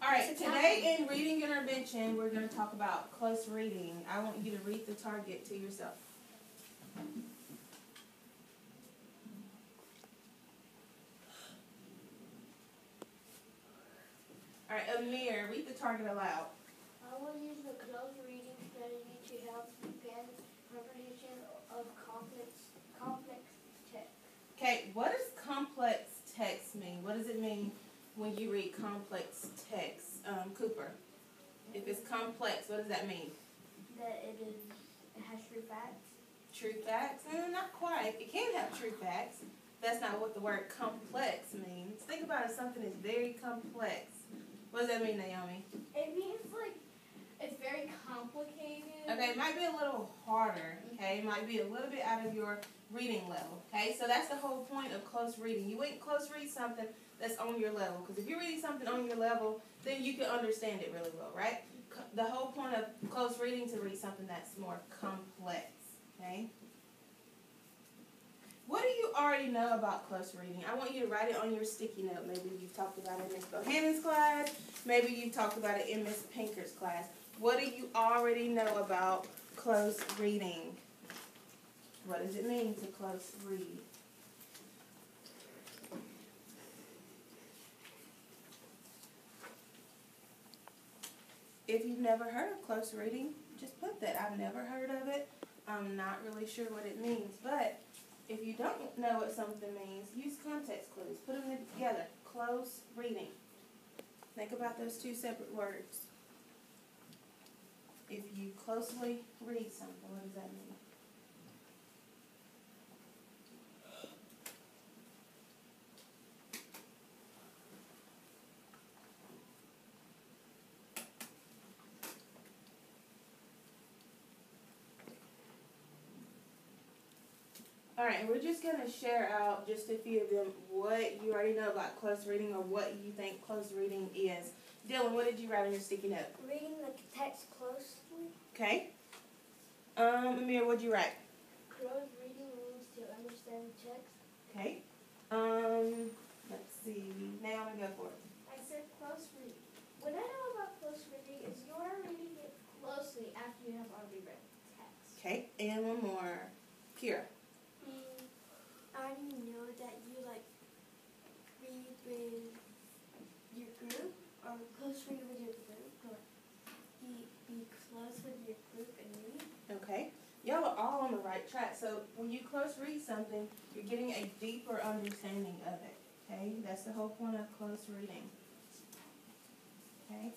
All right, today in reading intervention, we're going to talk about close reading. I want you to read the target to yourself. All right, Amir, read the target aloud. I will use the close reading strategy to help deepen comprehension of complex text. Okay, what does complex text mean? What does it mean when you read complex text? Cooper, if it's complex, what does that mean? That it has true facts. True facts? Not quite. It can have true facts. That's not what the word complex means. Think about it, something is very complex. What does that mean, Naomi? It means like it's very complicated. Okay, it might be a little harder, okay? It might be a little bit out of your reading level, okay? So that's the whole point of close reading. You wouldn't close read something that's on your level, because if you're reading something on your level, then you can understand it really well, right? The whole point of close reading to read something that's more complex, okay? What do you already know about close reading? I want you to write it on your sticky note. Maybe you've talked about it in Miss Bohannon's class. Maybe you've talked about it in Miss Pinker's class. What do you already know about close reading? What does it mean to close read? If you've never heard of close reading, just put that. I've never heard of it. I'm not really sure what it means. But if you don't know what something means, use context clues. Put them together. Close reading. Think about those two separate words. If you closely read something, what does that mean? All right, and we're just going to share out just a few of them, what you already know about close reading or what you think close reading is. Dylan, what did you write on your sticky note? Reading the text closely. Okay. Amir, what did you write? Close reading means to understand text. Okay. Let's see. Naomi, go for it. I said close reading. What I know about close reading is you are reading it closely after you have already read the text. Okay, and one more. Kira. I know that you like read with your group or close read with your group or be close with your group and read. Okay. Y'all are all on the right track. So when you close read something, you're getting a deeper understanding of it. Okay? That's the whole point of close reading. Okay?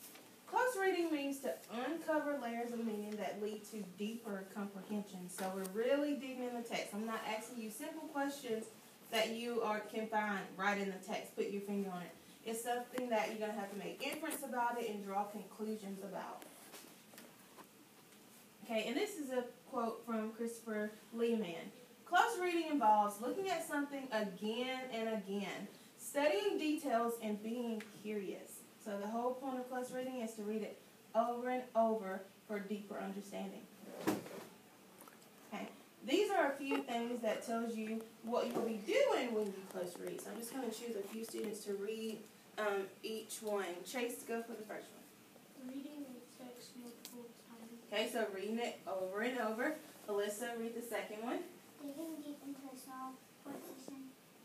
Close reading means to uncover layers of meaning that lead to deeper comprehension. So we're really digging in the text. I'm not asking you simple questions that you can find right in the text. Put your finger on it. It's something that you're going to have to make inference about it and draw conclusions about. Okay, and this is a quote from Christopher Lehman. Close reading involves looking at something again and again, studying details and being curious. So the whole point of close reading is to read it over and over for deeper understanding. Okay. These are a few things that tells you what you'll be doing when you close read. So I'm just going to choose a few students to read each one. Chase, go for the first one. Reading the text multiple times. Okay, so reading it over and over. Alyssa, read the second one. Digging deep into a small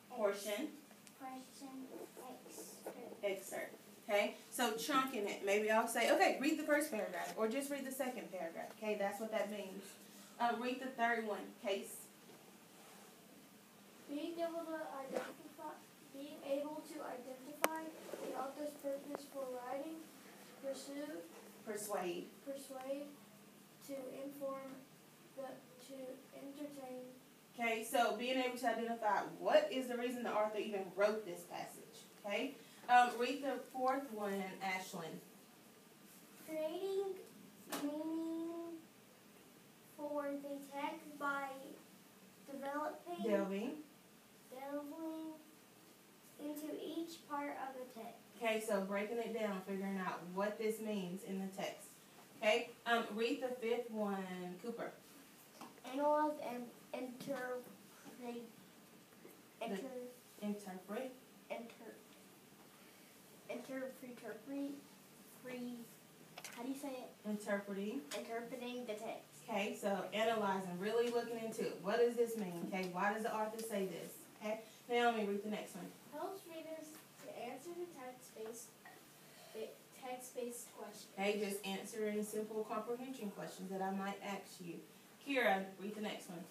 Portion. Excerpt. Okay, so chunking it. Maybe I'll say, okay, read the first paragraph, or just read the second paragraph. Okay, that's what that means. Read the third one. Case. Being able to identify the author's purpose for writing, Persuade. to inform, to entertain. Okay, so being able to identify what is the reason the author even wrote this passage. Okay, read the fourth one, Ashlyn. Creating meaning for the text by delving into each part of the text. Okay, so breaking it down, figuring out what this means in the text. Okay, read the fifth one, Cooper. Analyze and interpret how do you say it? Interpreting. Interpreting the text. Okay, so analyzing, really looking into it. What does this mean? Okay, why does the author say this? Okay, now let me read the next one. Helps readers to answer the text-based questions. Okay, just answering simple comprehension questions that I might ask you. Kira, read the next one.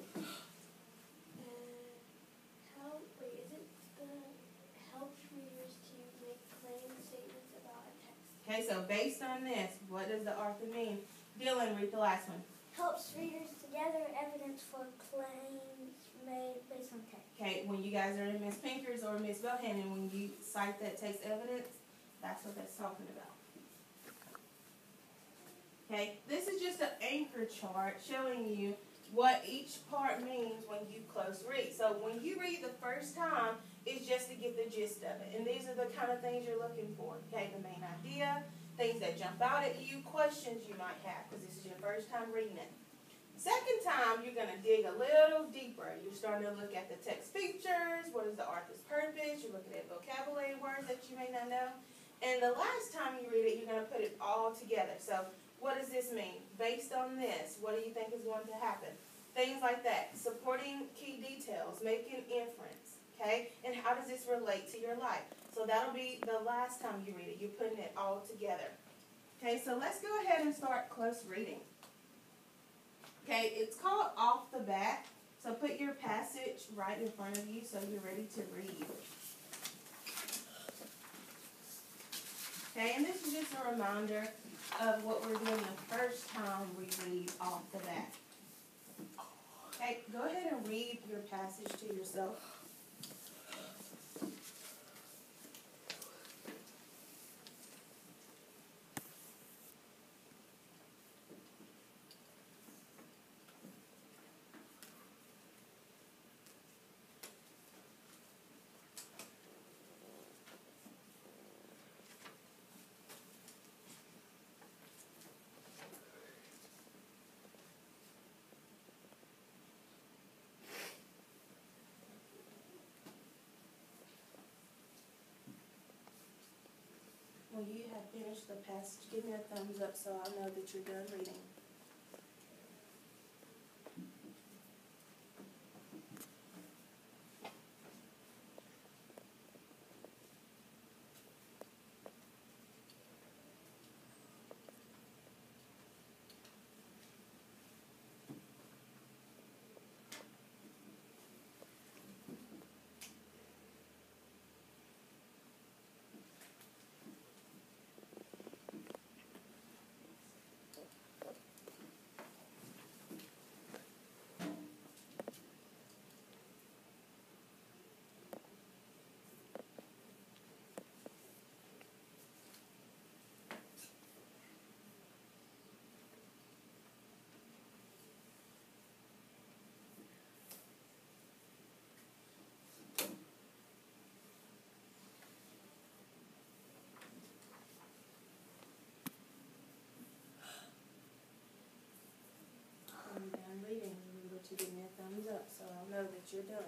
Helps readers to make claim statements about a text. Okay, so based on this, what does the author mean? Dylan, read the last one. Helps readers to gather evidence for claims made based on text. Okay, when you guys are in Miss Pinker's or Miss Bohannon, when you cite that text evidence, that's what that's talking about. Okay, this is just an anchor chart showing you what each part means when you close read. So when you read the first time, it's just to get the gist of it. And these are the kind of things you're looking for. Okay, the main idea, things that jump out at you, questions you might have, because this is your first time reading it. Second time, you're going to dig a little deeper. You're starting to look at the text features, what is the author's purpose, you're looking at vocabulary words that you may not know. And the last time you read it, you're going to put it all together. So what does this mean? Based on this, what do you think is going to happen? Things like that. Supporting key details, making inference, okay? And how does this relate to your life? So that'll be the last time you read it. You're putting it all together. Okay, so let's go ahead and start close reading. Okay, it's called Off the Bat. So put your passage right in front of you so you're ready to read. Okay, and this is just a reminder of what we're doing the first time we read Off the Bat. Okay, go ahead and read your passage to yourself. When you have finished the passage, give me a thumbs up so I'll know that you're done reading. When you're done reading, remember to give me a thumbs up so I'll know that you're done.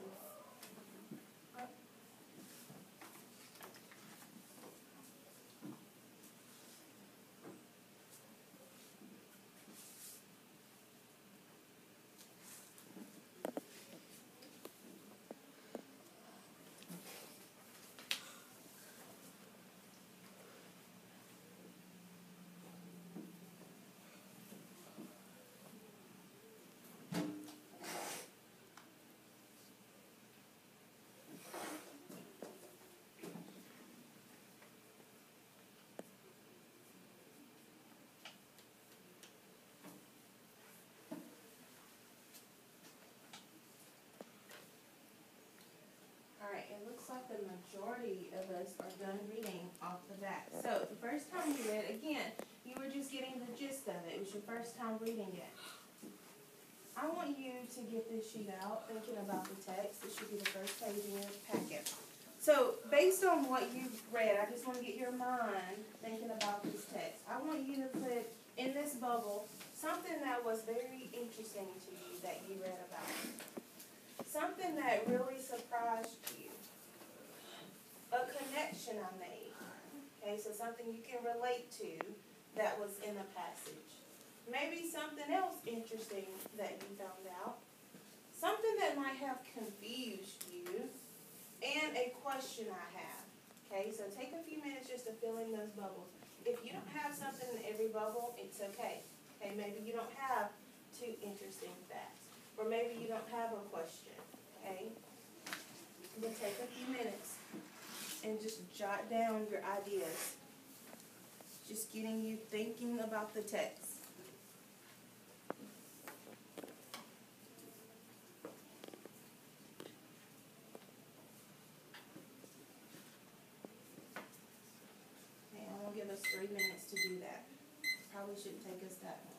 Alright, it looks like the majority of us are done reading Off the Bat. So, the first time you read, again, you were just getting the gist of it. It was your first time reading it. I want you to get this sheet out, thinking about the text. It should be the first page in your packet. So, based on what you've read, I just want to get your mind thinking about this text. I want you to put in this bubble something that was very interesting to you that you read about. Something that really surprised you. A connection I made. Okay, so something you can relate to that was in the passage. Maybe something else interesting that you found out. Something that might have confused you. And a question I have. Okay, so take a few minutes just to fill in those bubbles. If you don't have something in every bubble, it's okay. Okay, maybe you don't have two interesting facts. Or maybe you don't have a question. Okay? But take a few minutes and just jot down your ideas. Just getting you thinking about the text. Okay, I'm gonna give us 3 minutes to do that. Probably shouldn't take us that long.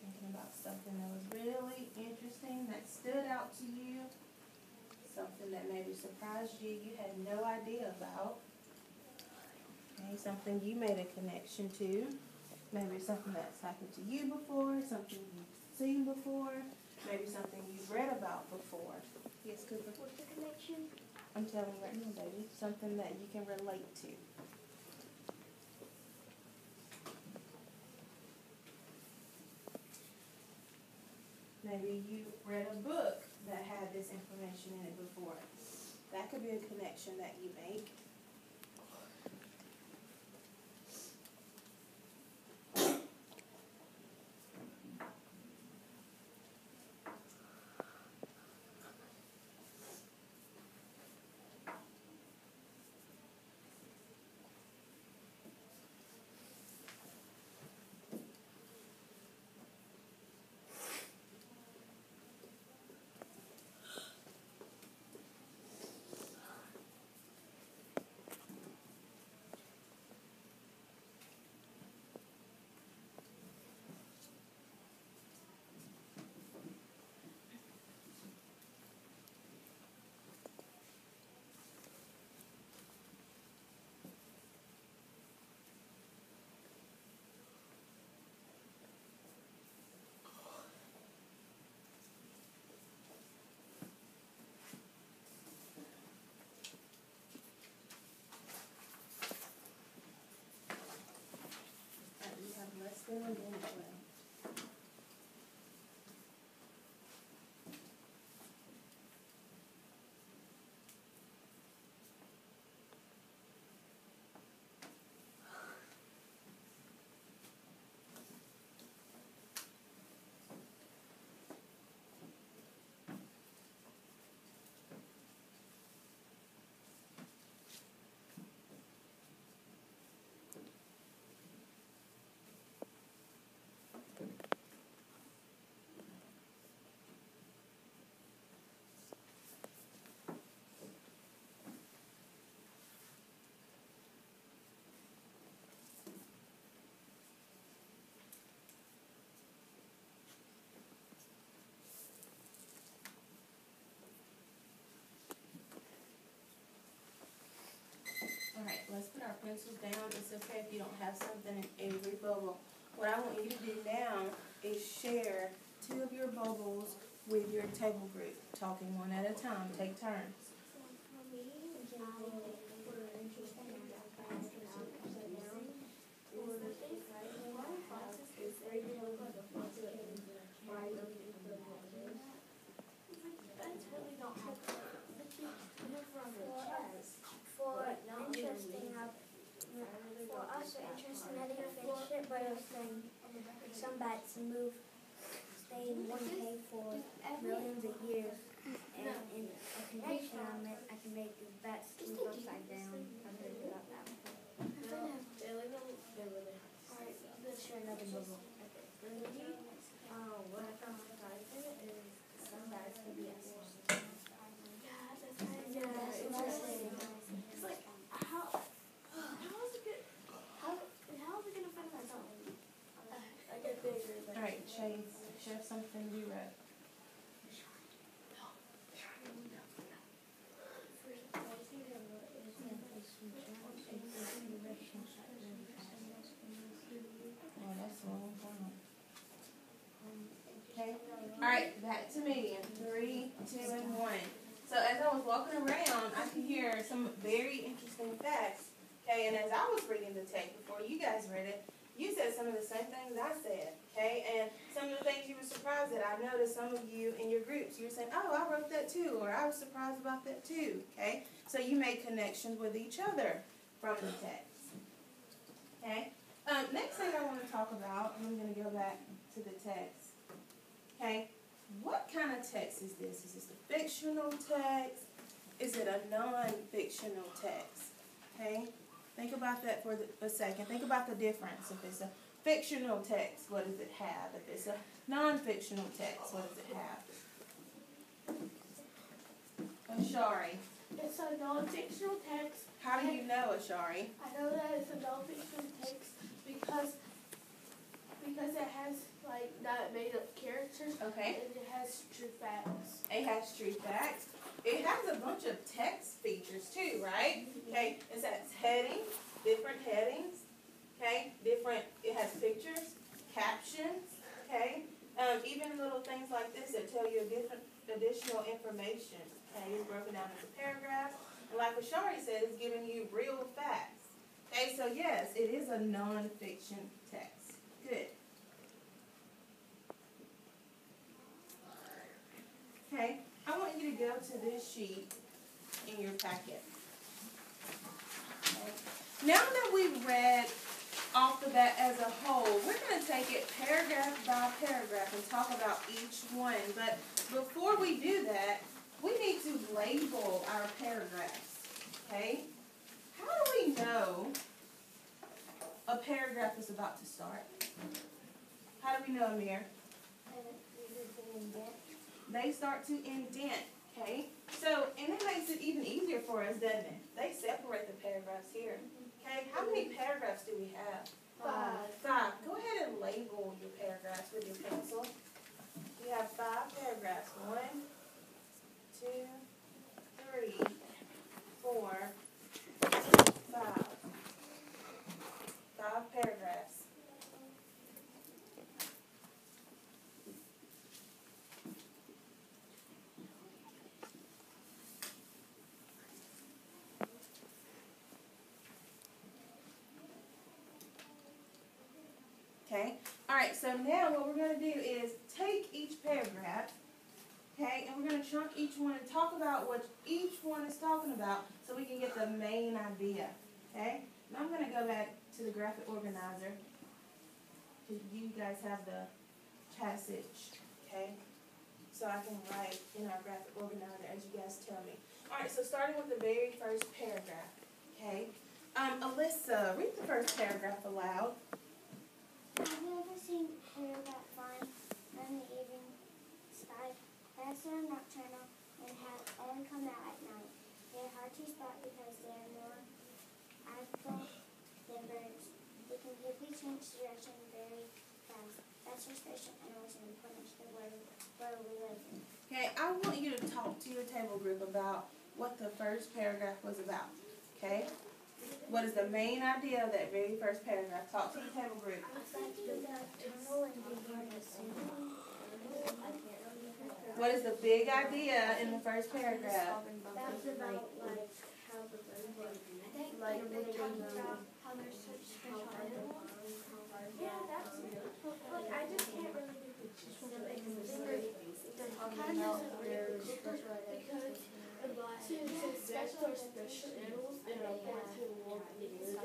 Thinking about something that was really interesting, that stood out to you, something that maybe surprised you, you had no idea about. Okay, something you made a connection to. Maybe something that's happened to you before, something you've seen before, maybe something you've read about before. Yes, Cooper? What's the connection? I'm telling you right now, baby. Something that you can relate to. Maybe you read a book that had this information in it before. That could be a connection that you make. We have less than a minute left. Alright, let's put our pencils down. It's okay if you don't have something in every bubble. What I want you to do now is share 2 of your bubbles with your table group, talking one at a time. Take turns. For us, we're interested in friendship, but it was saying some bats stay in one cave for millions of years, and in a condition I can make the bats move upside down. I heard about that one. Alright, let's share another bubble. What I found surprising is some bats can be assholes. Yeah, that's what I said. It's like, how is it gonna find that out? I get bigger. Alright, share something you read. some very interesting facts. Okay, and as I was reading the text before you guys read it, you said some of the same things I said. Okay, and some of the things you were surprised at. I noticed some of you in your groups, you were saying, oh, I wrote that too, or I was surprised about that too. Okay, so you made connections with each other from the text. Okay, next thing I want to talk about, I'm going to go back to the text. Okay, what kind of text is this? Is this a fictional text? Is it a non-fictional text? Okay, think about that for a second. Think about the difference. If it's a fictional text, what does it have? If it's a non-fictional text, what does it have? Ashari. It's a non-fictional text. How do you know, Ashari? I know that it's a non-fictional text because it has like not made up characters. Okay. And it has true facts. It has true facts. It has a bunch of text features too, right? Okay. It has headings, different headings. Okay. It has pictures, captions. Okay. Even little things like this that tell you different additional information. Okay. It's broken down into paragraphs. And like Ashari said, it's giving you real facts. Okay. So yes, it is a non-fiction text. Good. Okay, I want you to go to this sheet in your packet. Okay. Now that we've read off the bat as a whole, we're going to take it paragraph by paragraph and talk about each one. But before we do that, we need to label our paragraphs. Okay? How do we know a paragraph is about to start? How do we know, Amir? They start to indent, okay? So, and it makes it even easier for us, doesn't it? They separate the paragraphs here, okay? How many paragraphs do we have? 5. Go ahead and label your paragraphs with your pencil. You have 5 paragraphs. 1, 2, 3, 4, 5. 5 paragraphs. Okay, all right, so now what we're going to do is take each paragraph, okay, and we're going to chunk each one and talk about what each one is talking about so we can get the main idea, okay? Now I'm going to go back to the graphic organizer because you guys have the passage, okay? So I can write in our graphic organizer as you guys tell me. All right, so starting with the very first paragraph, okay? Alyssa, read the first paragraph aloud. Have you ever seen paragraph flying in the evening sky? Bats are nocturnal and come out at night. They are hard to spot because they are more agile than birds. They can quickly change direction very fast. Bats are special animals and important to the world we live in. Okay, I want you to talk to your table group about what the first paragraph was about, okay? What is the main idea of that very first paragraph? Talk to the table group. What is the big idea in the first paragraph? That's about like how the birds like they talk about how they're such special animals. Yeah, that's like I just can't really do the specific they're talking about their special because special animals and important to the world we live in.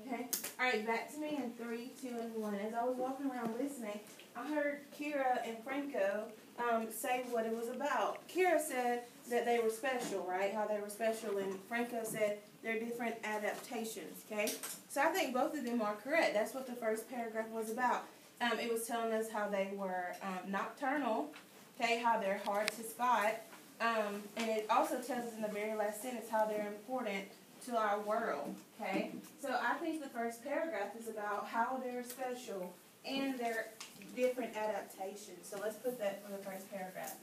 Okay. All right, back to me in 3, 2, and 1. As I was walking around listening, I heard Kira and Franco say what it was about. Kira said that they were special, right? How they were special, and Franco said they're different adaptations, okay? So I think both of them are correct. That's what the first paragraph was about. It was telling us how they were nocturnal, okay, how they're hard to spot, and it also tells us in the very last sentence how they're important to our world, okay? So I think the first paragraph is about how they're special and their different adaptations. So let's put that for the first paragraph.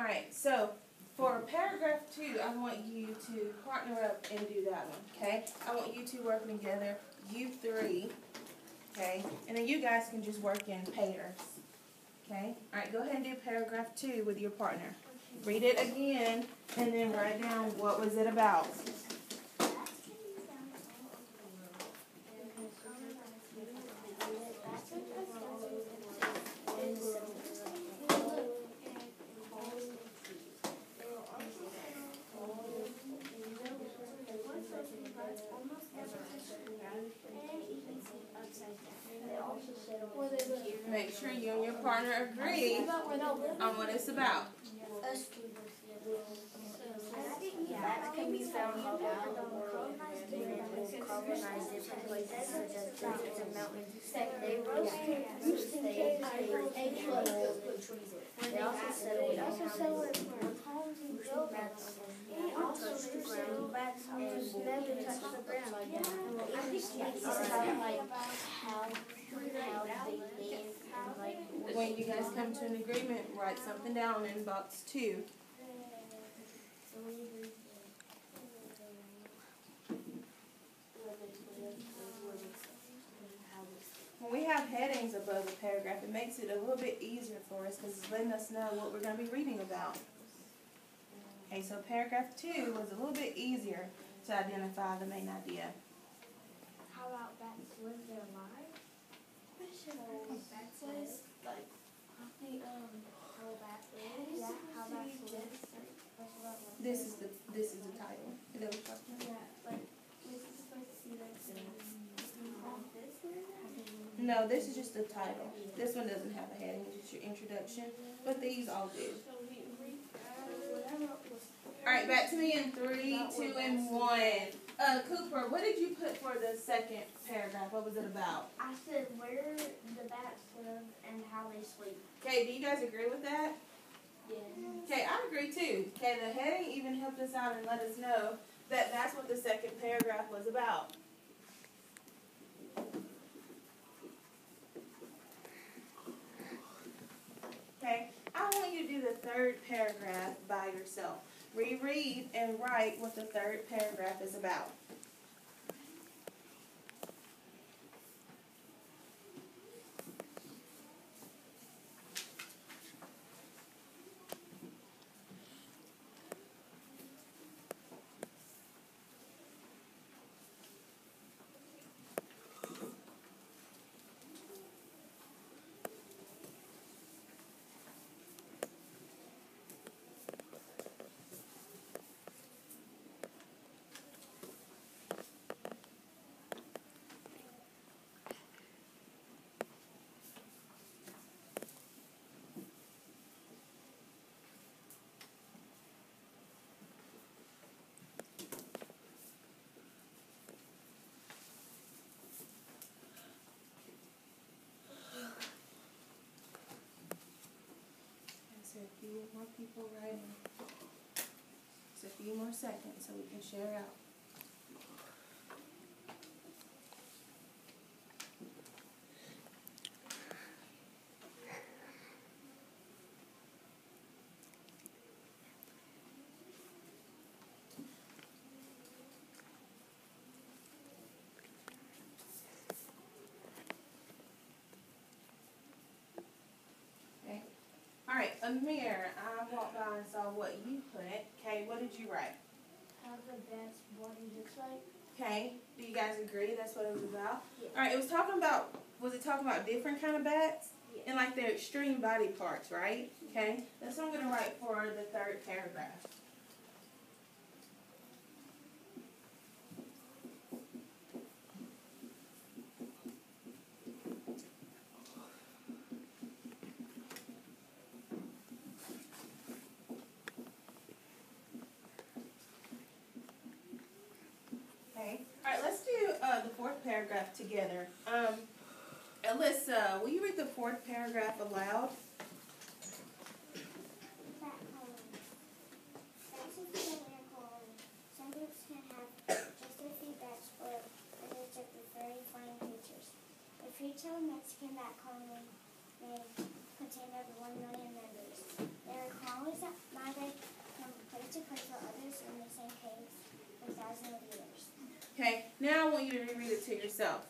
Alright, so for paragraph 2, I want you to partner up and do that one, okay? I want you two working together, you three, okay? And then you guys can just work in pairs, okay? Alright, go ahead and do paragraph 2 with your partner. Read it again, and then write down what was it about. Make sure you and your partner agree on what it's about. Bats can be found all over the world and colonize different places such as deserts and mountains. They roast roost in caves for animals and trees. They also settle in homes and build bats. They also touch the ground and will never touch the ground. I think it's about like how they live and like. When you guys come to an agreement, write something down in box 2. When we have headings above the paragraph, it makes it a little bit easier for us because it's letting us know what we're going to be reading about. Okay, so paragraph 2 was a little bit easier to identify the main idea. How about bats live their lives? Bats live, like, How bats live? Yeah, how bats live? This is the title. Is that what you're talking about? yeah, like, we're supposed to see like this one. No, this is just the title. This one doesn't have a heading, it's just your introduction. But these all do. Alright, back to me in 3, 2, and 1. Cooper, what did you put for the second paragraph? What was it about? I said where the bats live and how they sleep. Okay, do you guys agree with that? Yeah. Okay, I agree too. Okay, the heading even helped us out and let us know that that's what the second paragraph was about. Okay, I want you to do the third paragraph by yourself. Reread and write what the third paragraph is about. A few more people writing. Just a few more seconds so we can share out. Alright, Amir, I walked by and saw what you put. Okay, what did you write? How the bat's body looks like. Okay, do you guys agree that's what it was about? Yeah. Alright, was it talking about different kind of bats? Yeah. And like their extreme body parts, right? Okay, that's what I'm going to write for the third paragraph. Alright, let's do the fourth paragraph together. Alyssa, will you read the fourth paragraph aloud? Bat colony. Bats are found in a colony. Some groups can have just a few bats or lineage of very fine creatures. The Free-tailed Mexican bat colony may contain over 1 million members. There are colonies that Now I want you to reread it to yourself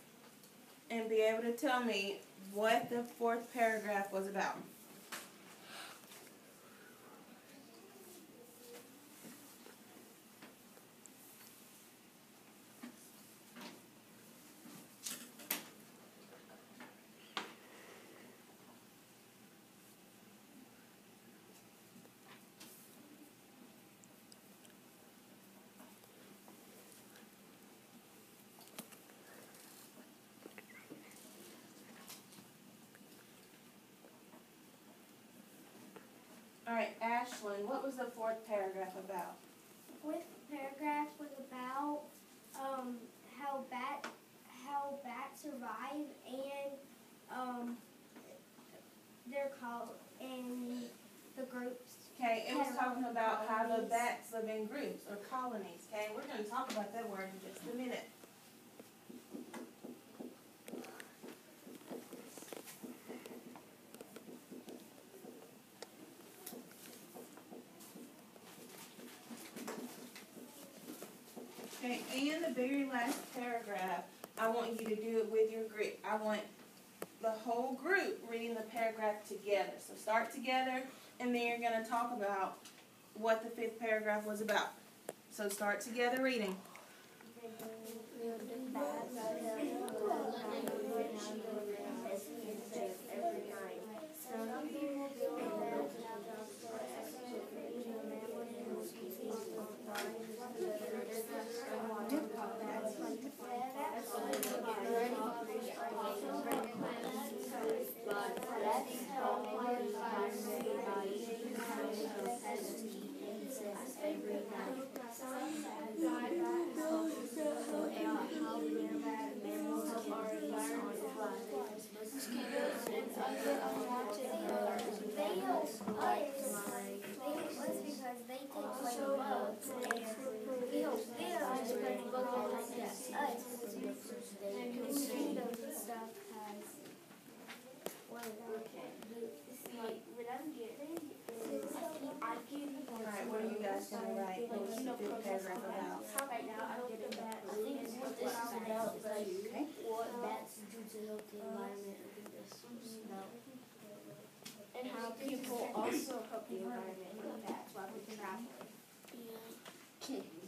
and be able to tell me what the fourth paragraph was about. All right, Ashlyn, what was the fourth paragraph about? Fourth paragraph was about how bats survive and they're called in the groups. Okay, it was talking about how the bats live in groups or colonies. Okay, we're going to talk about that word in just a minute. Okay, and the very last paragraph, I want you to do it with your group. I want the whole group reading the paragraph together. So start together, and then you're going to talk about what the fifth paragraph was about. So start together reading. Alright, what are you guys going to write? What was the fifth paragraph about? Right now, I don't get it back. I think what this is about is like what bats do to help the environment. I think that's about. And how people also help the environment with bats while they're traveling. Yeah.